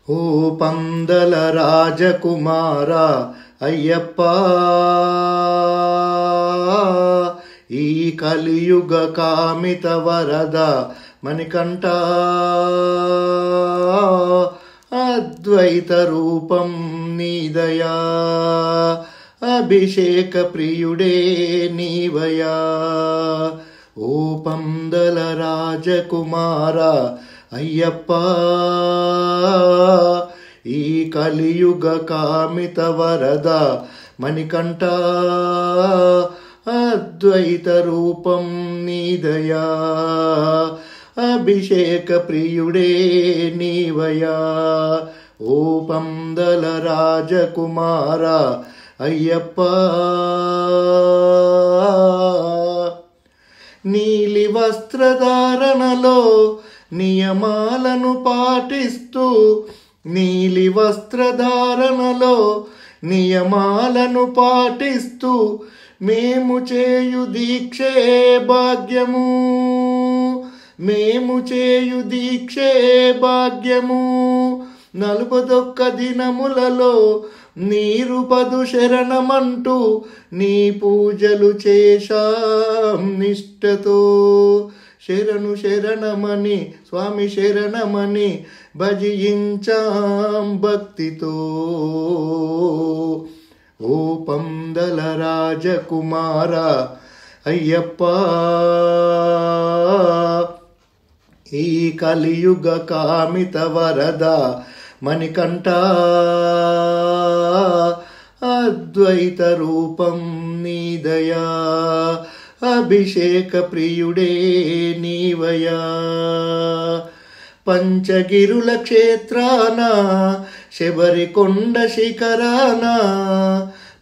ఓ పందల రాజకుమార అయ్యప్ప, ఈ కలియుగ కామిత వరద మణికంఠ, అద్వైత రూపం నీదయా, అభిషేక ప్రియుడే నీవయా. ఓ పందల రాజకుమార అయ్యప్ప, ఈ కలియుగ కామిత వరద మణికంఠ, అద్వైత రూపం నీదయా, అభిషేక ప్రియుడే నీవయా. ఓ పందల రాజకుమార అయ్యప్ప, నీలి వస్త్రధారణలో నియమాలను పాటిస్తూ, నీలి వస్త్రధారణలో నియమాలను పాటిస్తూ, మేము చేయు దీక్షే భాగ్యము, మేము చేయు దీక్షే భాగ్యము. 41 దినములలో నీరుపదు శరణమంటూ నీ పూజలు చేశాం నిష్టతో. శరణు శరణమని స్వామి శరణమని భజించాం భక్తితో. ఓ పందల రాజకుమార అయ్యప్ప, ఈ కలియుగ కామిత వరద మణికంఠ, అద్వైత రూపం నీదయా, అభిషేక ప్రియుడే నీవయా. పంచగిరుల క్షేత్రాన శబరికొండ శిఖరాన,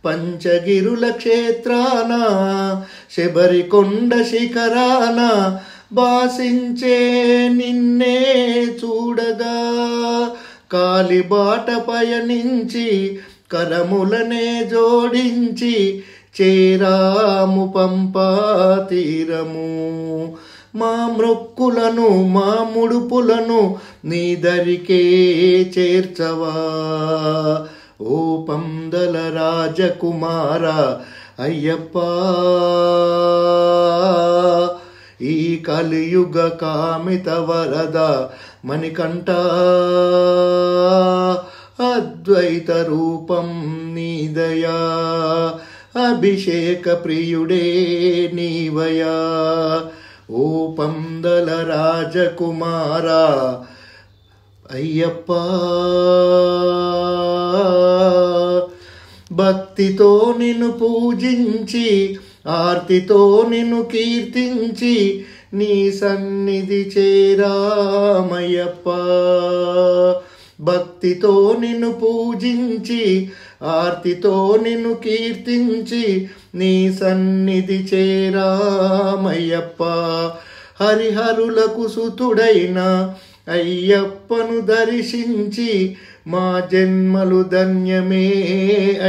పంచగిరుల క్షేత్రాన శబరికొండ శిఖరాన భాసించే నిన్నే చూడగా, కాలిబాట పయనించి కరములనే జోడించి చేరాము పంపా తీరము. మా మ్రొక్కులను మా ముడుపులను నీ దరికే చేర్చవా. ఓ పందల రాజకుమార అయ్యప్ప, ఈ కలియుగ కామిత వరద మణికంఠ, అద్వైత రూపం నీదయా, అభిషేక ప్రియుడే నీవయా. ఓ పందల రాజకుమార అయ్యప్ప, భక్తితో నిన్ను పూజించి ఆర్తితో నిన్ను కీర్తించి నీ సన్నిధి చేరామయ్యప్ప. భక్తితో నిన్ను పూజించి ఆర్తితో నిన్ను కీర్తించి నీ సన్నిధి చేరామయ్యప్ప. హరిహరులకు సుతుడైన అయ్యప్పను దర్శించి మా జన్మలు ధన్యమే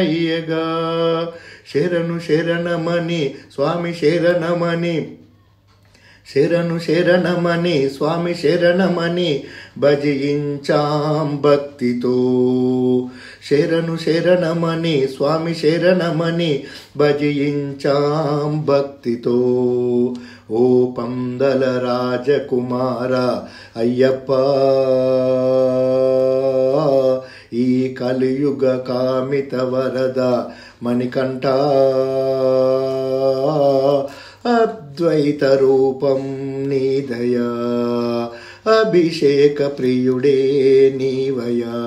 అయ్యగా. శరణు శరణమని స్వామి శరణమని, శరణు శరణమని స్వామి శరణమని భజించాం భక్తితో. శరణు శరణమని స్వామి శరణమని భజించాం భక్తితో. ఓ పందల రాజకుమార అయ్యప్ప, ఈ కలియుగ కామిత వరద మణికంఠ, అద్వైత రూపం నీదయా, అభిషేక ప్రియుడే నీవయా.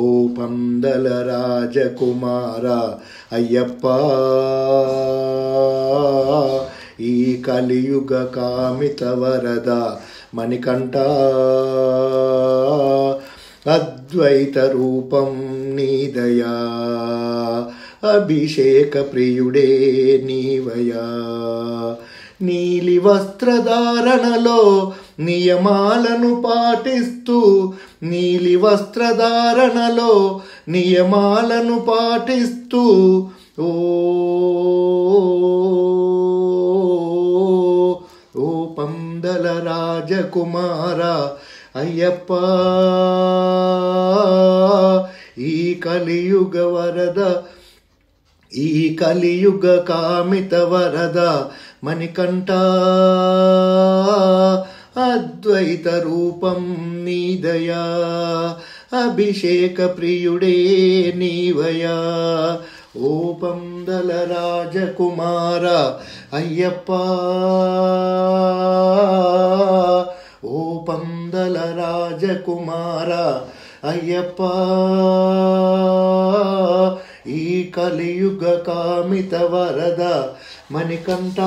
ఓ పందల రాజకుమార అయ్యప్ప, ఈ కలియుగ కామిత వరద మణికంఠ, అద్వైత రూపం నీదయా, అభిషేక ప్రియుడే నీవయా. నీలి వస్త్రధారణలో నియమాలను పాటిస్తూ, నీలి వస్త్రధారణలో నియమాలను పాటిస్తూ, ఓ పందల రాజకుమార అయ్యప్ప. కలియుగ వరద ఈ కలియుగ కామిత వరద మణికంఠ అద్వైత రూపం నీదయా అభిషేక ప్రియుడే నీవయా ఓ పందల రాజకుమార అయ్యప్ప ఓ పందల రాజకుమార అయ్యప్ప ఈ కలియుగ కామిత వరద మణికంఠ